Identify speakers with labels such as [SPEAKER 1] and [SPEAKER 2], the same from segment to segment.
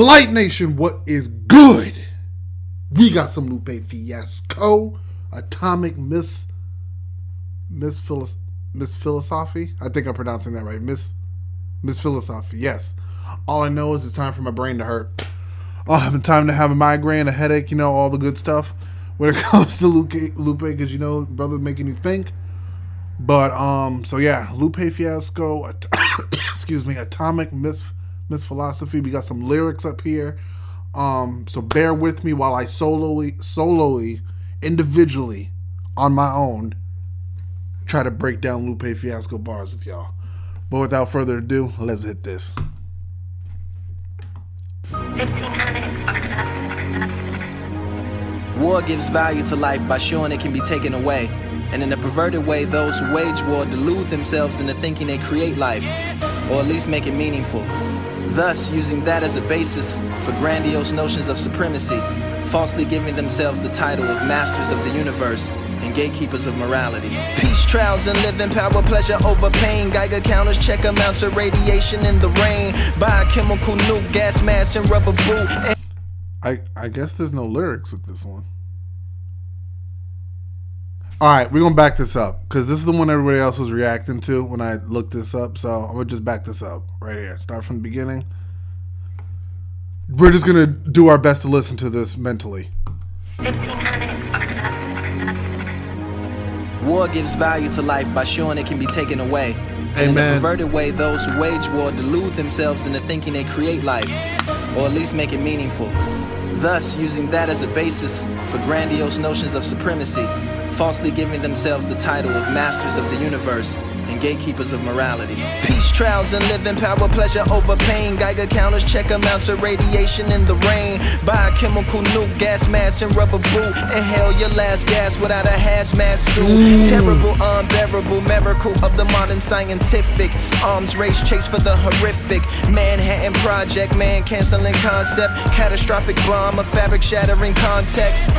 [SPEAKER 1] Blite Nation, what is good? We got some Lupe Fiasco, Atomic Misphilosophy. I think I'm pronouncing that right. Misphilosophy, yes. All I know is it's time for my brain to hurt. Time to have a migraine, a headache, all the good stuff when it comes to Lupe, because brother making you think. But so yeah, Lupe Fiasco, excuse me, Atomic Misphilosophy. We got some lyrics up here. So bear with me while I sololy, individually, on my own, try to break down Lupe Fiasco bars with y'all. But without further ado, let's hit this.
[SPEAKER 2] 1500. War gives value to life by showing it can be taken away. And in a perverted way, those who wage war delude themselves into thinking they create life, or at least make it meaningful. Thus, using that as a basis for grandiose notions of supremacy, falsely giving themselves the title of masters of the universe and gatekeepers of morality. Peace trials and living power, pleasure over pain. Geiger counters check amounts of radiation in the rain. Biochemical nuke, gas mask, and rubber boot.
[SPEAKER 1] I guess there's no lyrics with this one. Alright, we're going to back this up, because this is the one everybody else was reacting to when I looked this up, so I'm going to just back this up right here. Start from the beginning. We're just going to do our best to listen to this mentally.
[SPEAKER 2] 1500. War gives value to life by showing it can be taken away. And in a perverted way, those who wage war delude themselves into thinking they create life, or at least make it meaningful. Thus, using that as a basis for grandiose notions of supremacy, falsely giving themselves the title of masters of the universe and gatekeepers of morality. Peace trials and living power, pleasure over pain. Geiger counters check amounts of radiation in the rain. Biochemical nuke, gas mask, and rubber boot. Inhale your last gas without a hazmat suit. Terrible, unbearable miracle of the modern scientific arms race chase for the horrific Manhattan Project, man canceling concept, catastrophic bomb, a fabric shattering context.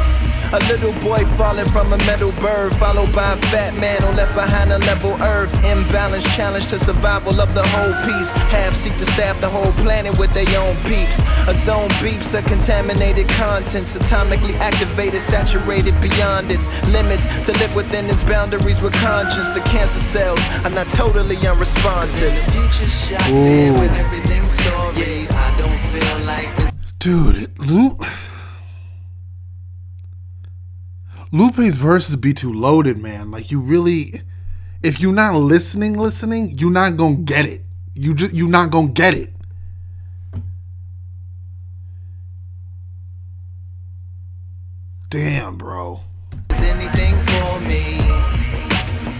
[SPEAKER 2] A little boy falling from a metal bird, followed by a fat man who left behind a level earth. Imbalance challenge to survival of the whole piece. Half seek to staff the whole planet with their own peeps. A zone beeps, a contaminated contents, atomically activated, saturated beyond its limits. To live within its boundaries with conscience. The cancer cells are not totally unresponsive. The future shot there when everything's story. I don't feel like this.
[SPEAKER 1] Dude, Lupe's verses be too loaded, man. Like, you really, if you're not listening, you're not gonna get it. You're not gonna get it. Damn, bro.
[SPEAKER 2] Is anything for me?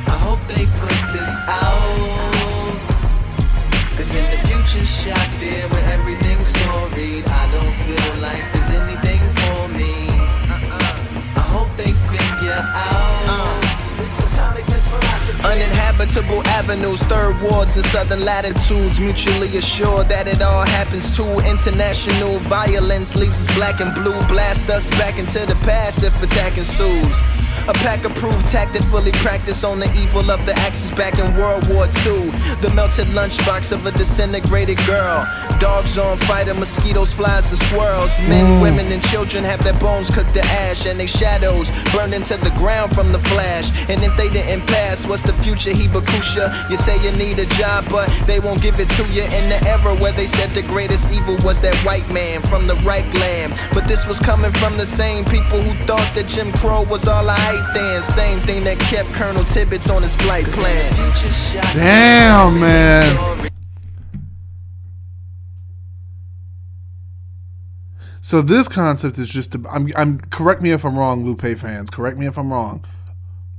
[SPEAKER 2] I hope they put this out. Cause in the future shot there where everything's storied, I don't feel like there's anything for me. I hope they figure out this atomic misphilosophy. Uninhabitable avenues, third wards and southern latitudes, mutually assured that it all happens too. International violence leaves us black and blue, blast us back into the past if attack ensues. A pack-approved tactic fully practiced on the evil of the Axis back in World War II. The melted lunchbox of a disintegrated girl. Dogs on fire, mosquitoes, flies, and squirrels. Men, women, and children have their bones cooked to ash, and their shadows burned into the ground from the flash. And if they didn't pass, what's the future, Hibakusha? You say you need a job, but they won't give it to you. In the era where they said the greatest evil was that white man from the right land. But this was coming from the same people who thought that Jim Crow was all I then. Same thing that kept Colonel Tibbets on his flight plan.
[SPEAKER 1] Damn, man. So this concept is just, I'm correct me if I'm wrong, Lupe fans, correct me if I'm wrong,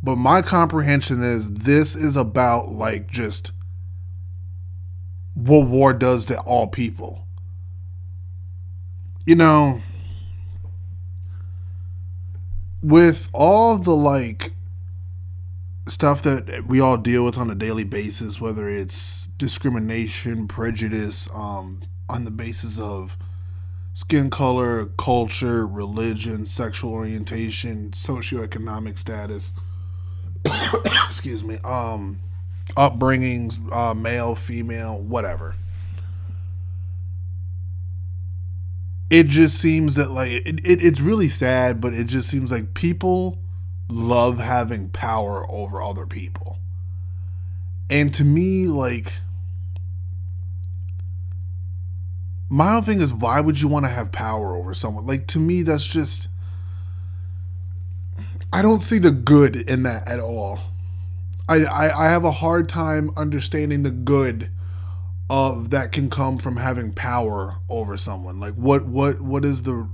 [SPEAKER 1] but my comprehension is this is about like just what war does to all people. With all the like stuff that we all deal with on a daily basis, whether it's discrimination, prejudice, on the basis of skin color, culture, religion, sexual orientation, socioeconomic status, excuse me, upbringings, male, female, whatever. it just seems that like it's really sad, but it just seems like people love having power over other people. And to me, like, my whole thing is, why would you want to have power over someone? Like, to me, that's just, I don't see the good in that at all. I have a hard time understanding the good of that can come from having power over someone. Like, what is the,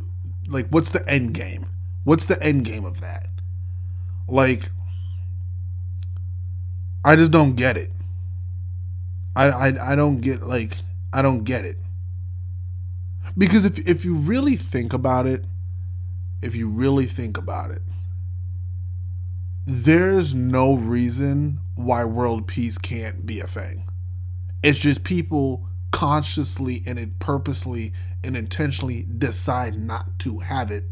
[SPEAKER 1] like, what's the end game? What's the end game of that? Like, I just don't get it. I don't get, like, I don't get it. Because if you really think about it, there's no reason why world peace can't be a thing. It's just people consciously and it purposely and intentionally decide not to have it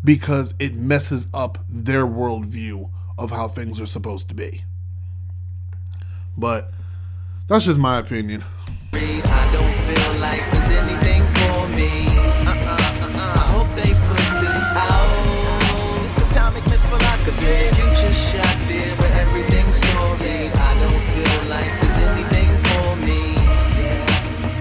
[SPEAKER 1] because it messes up their worldview of how things are supposed to be. But that's just my opinion.
[SPEAKER 2] I don't feel like there's anything for me. I hope they put this out. It's atomic misphilosophy. 'Cause in the future shot there where everything's solid. I don't feel like there's anything for me.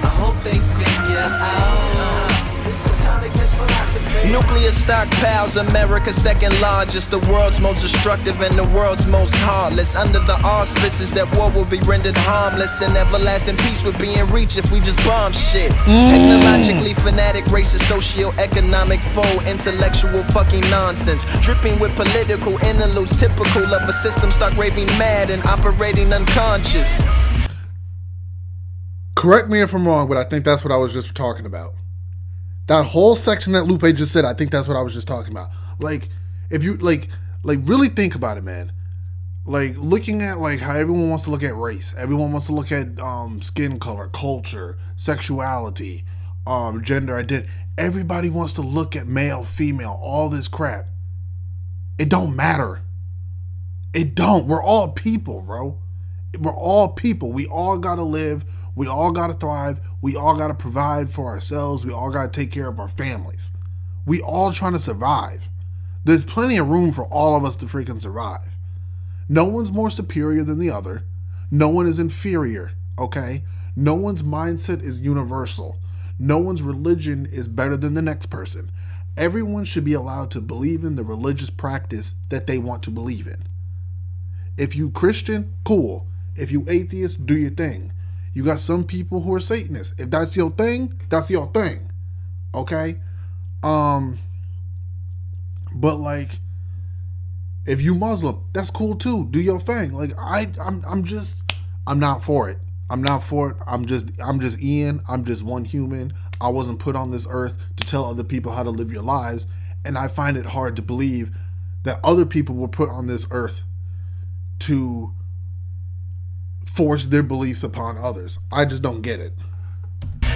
[SPEAKER 2] I hope they figure out. It's atomic misphilosophy. Nuclear stockpiles, America's second largest, the world's most destructive and the world's most heartless. Under the auspices that war will be rendered harmless and everlasting peace would be in reach if we just bomb shit. Technologically fanatic, racist, socio-economic foe, intellectual fucking nonsense, dripping with political interludes typical of a system stuck raving mad and operating unconscious.
[SPEAKER 1] Correct me if I'm wrong, but I think that's what I was just talking about. That whole section that Lupe just said, I think that's what I was just talking about. Like, if you like really think about it, man. Like, looking at like how everyone wants to look at race, everyone wants to look at skin color, culture, sexuality, gender identity. Everybody wants to look at male, female, all this crap. It don't matter. It don't. We're all people, bro. We're all people. We all gotta live. We all gotta thrive. We all gotta provide for ourselves. We all gotta take care of our families. We all trying to survive. There's plenty of room for all of us to freaking survive. No one's more superior than the other. No one is inferior, okay? No one's mindset is universal. No one's religion is better than the next person. Everyone should be allowed to believe in the religious practice that they want to believe in. If you Christian, cool. If you atheist, do your thing. You got some people who are Satanists. If that's your thing, that's your thing. Okay? But like, if you Muslim, that's cool too. Do your thing. Like, I'm not for it. I'm not for it. I'm just Ian. I'm just one human. I wasn't put on this earth to tell other people how to live your lives. And I find it hard to believe that other people were put on this earth to force their beliefs upon others. I just don't get it.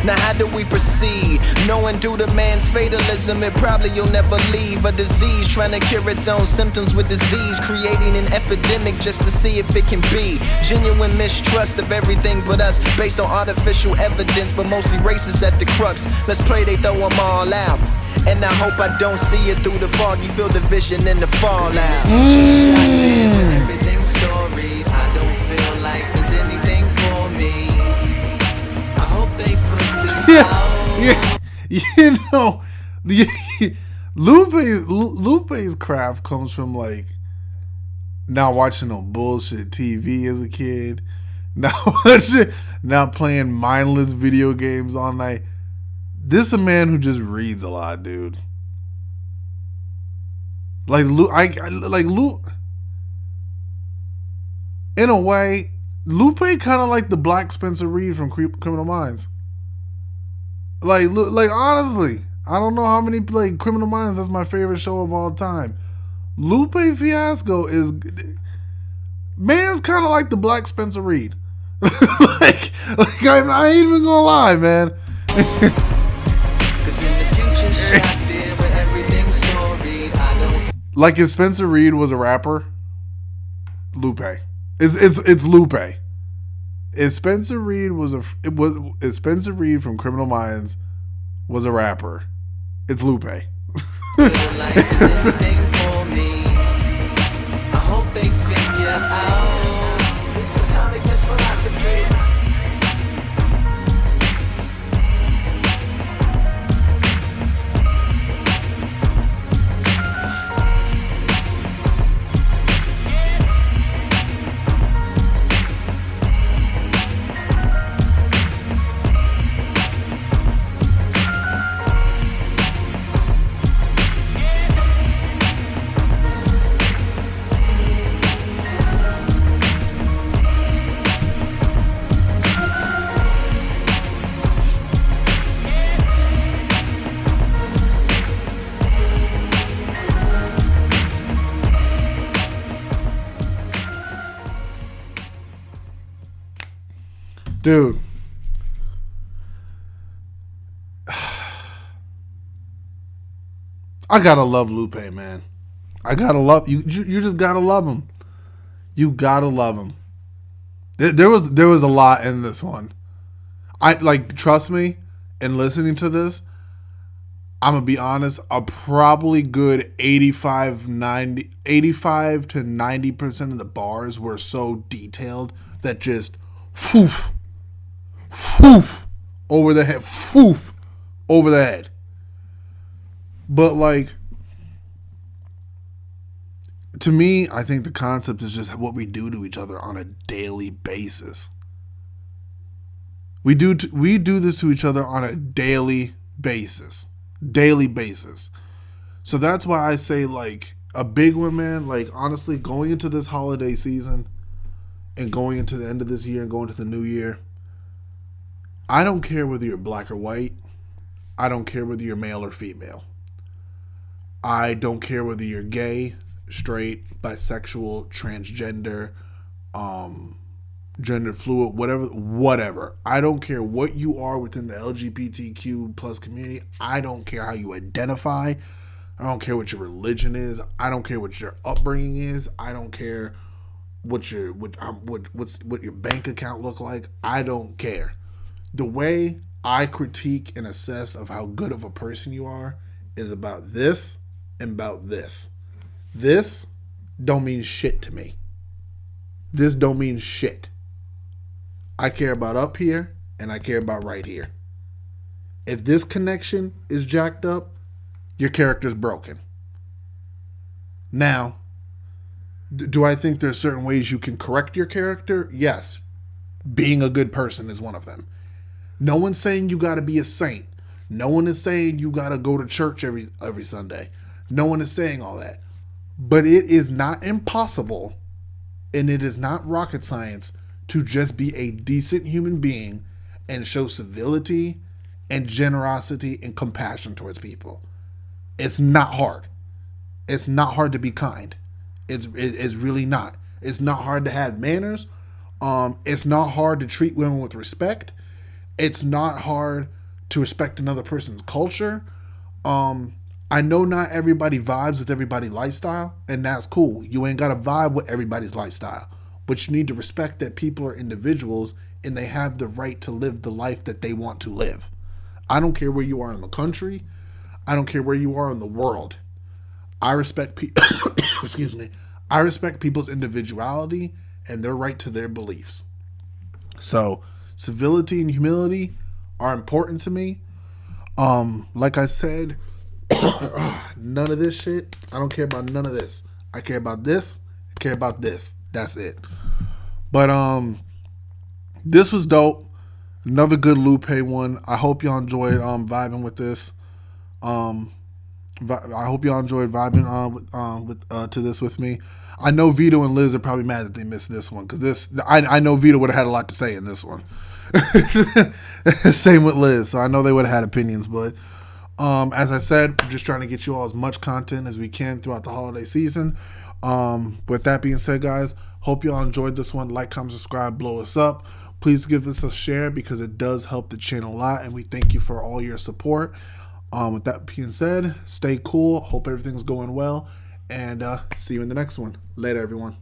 [SPEAKER 2] Now how do we proceed? Knowing due to man's fatalism, it probably you'll never leave. A disease trying to cure its own symptoms with disease, creating an epidemic just to see if it can be. Genuine mistrust of everything but us, based on artificial evidence, but mostly racist at the crux. Let's pray they throw them all out. And I hope I don't see it through the foggy field of vision in the fallout. Everything's storied. I don't feel like there's anything for me. I hope they put this out.
[SPEAKER 1] You know, Lupe's craft comes from like not watching no bullshit TV as a kid, now playing mindless video games all night. This is a man who just reads a lot, dude. Like Lupe, in a way, Lupe kind of like the Black Spencer Reid from Criminal Minds. Like honestly, I don't know how many like Criminal Minds. That's my favorite show of all time. Lupe Fiasco is man's kind of like the Black Spencer Reid. like I ain't even gonna lie, man. Like if Spencer Reid was a rapper, Lupe. It's Lupe. If Spencer Reid was if Spencer Reid from Criminal Minds was a rapper. It's Lupe.
[SPEAKER 2] Feel like there's anything for me. I hope they figure out this atomic misphilosophy.
[SPEAKER 1] Dude, I gotta love Lupe, man. I gotta love you. You just gotta love him. You gotta love him. There was a lot in this one. Trust me. In listening to this, I'm gonna be honest. A probably good 85 to 90% of the bars were so detailed that just foof. Foof over the head. Foof over the head. But like, to me, I think the concept is just what we do to each other on a daily basis. We do this to each other on a daily basis. Daily basis. So that's why I say, like, a big one, man. Like, honestly, going into this holiday season and going into the end of this year and going to the new year, I don't care whether you're black or white. I don't care whether you're male or female. I don't care whether you're gay, straight, bisexual, transgender, gender fluid, whatever. I don't care what you are within the LGBTQ plus community. I don't care how you identify. I don't care what your religion is. I don't care what your upbringing is. I don't care what your bank account look like. I don't care. The way I critique and assess of how good of a person you are is about this and about this. This don't mean shit to me. This don't mean shit. I care about up here and I care about right here. If this connection is jacked up, your character's broken. Now, do I think there's certain ways you can correct your character? Yes. Being a good person is one of them. No one's saying you got to be a saint. No one is saying you got to go to church every Sunday. No one is saying all that. But it is not impossible, and it is not rocket science, to just be a decent human being and show civility and generosity and compassion towards people. It's not hard. It's not hard to be kind. It's really not. It's not hard to have manners. It's not hard to treat women with respect. It's not hard to respect another person's culture. I know not everybody vibes with everybody's lifestyle, and that's cool. You ain't got to vibe with everybody's lifestyle. But you need to respect that people are individuals and they have the right to live the life that they want to live. I don't care where you are in the country. I don't care where you are in the world. I respect excuse me. I respect people's individuality and their right to their beliefs. So, civility and humility are important to me. Like I said, none of this shit. I don't care about none of this. I care about this. I care about this. That's it. But this was dope. Another good Lupe one. I hope y'all enjoyed vibing with this. I hope y'all enjoyed vibing to this with me. I know Vito and Liz are probably mad that they missed this one because I know Vito would have had a lot to say in this one. Same with Liz, so I know they would have had opinions. But as I said, I'm just trying to get you all as much content as we can throughout the holiday season. With that being said, guys, hope y'all enjoyed this one. Like, comment, subscribe, blow us up. Please give us a share because it does help the channel a lot, and we thank you for all your support. With that being said, stay cool. Hope everything's going well, and see you in the next one. Later, everyone.